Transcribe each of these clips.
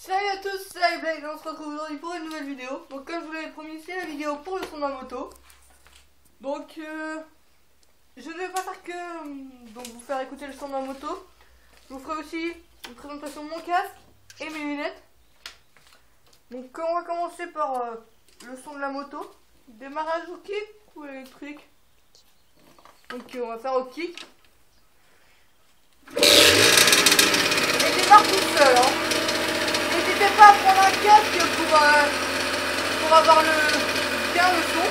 Salut à tous, c'est Black et on se retrouve aujourd'hui pour une nouvelle vidéo. Donc comme je vous l'avais promis, c'est la vidéo pour le son de ma moto. Donc je ne vais pas faire que vous faire écouter le son de ma moto. Je vous ferai aussi une présentation de mon casque et mes lunettes. Donc on va commencer par le son de la moto. Démarrage au kick ou électrique. Donc on va faire au kick. Et démarre tout seul hein. N'hésitez pas à prendre un casque pour avoir bien le son.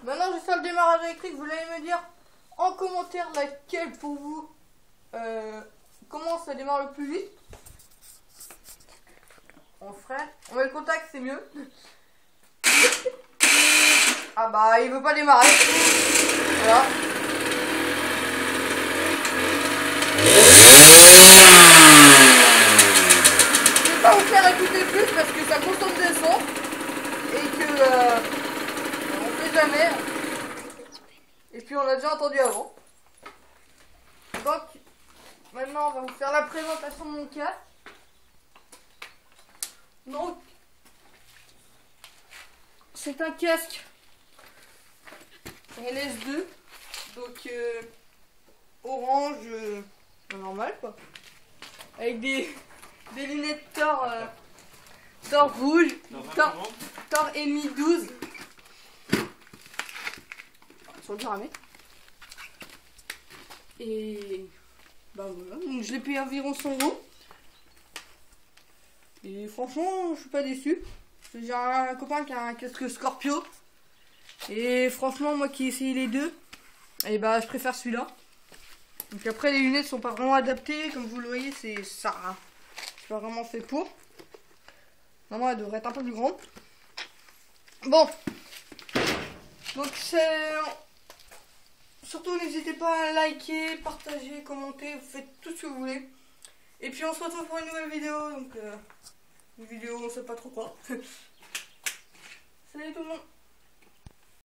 Maintenant je vais faire le démarrage électrique, vous allez me dire en commentaire laquelle pour vous comment ça démarre le plus vite. On met le contact, c'est mieux. Ah bah il veut pas démarrer. Voilà. Je vais pas vous faire écouter plus parce que ça consomme des sons et que on fait jamais. Et puis on l'a déjà entendu avant. Donc maintenant on va vous faire la présentation de mon casque. Donc c'est un casque LS2, donc orange normal quoi, avec des lunettes Thor rouge, Thor Mi 12. Sur le paramètre. Et bah voilà, donc je l'ai payé environ 100 €. Et franchement, je suis pas déçu. J'ai un copain qui a un casque Scorpio. Et franchement, moi qui ai essayé les deux, et bah je préfère celui-là. Donc après, les lunettes sont pas vraiment adaptées. Comme vous le voyez, c'est ça. C'est pas vraiment fait pour. Normalement, elle devrait être un peu plus grande. Bon. Donc c'est... Surtout, n'hésitez pas à liker, partager, commenter. Vous faites tout ce que vous voulez. Et puis on se retrouve pour une nouvelle vidéo. Donc une vidéo, on sait pas trop quoi. Salut tout le monde.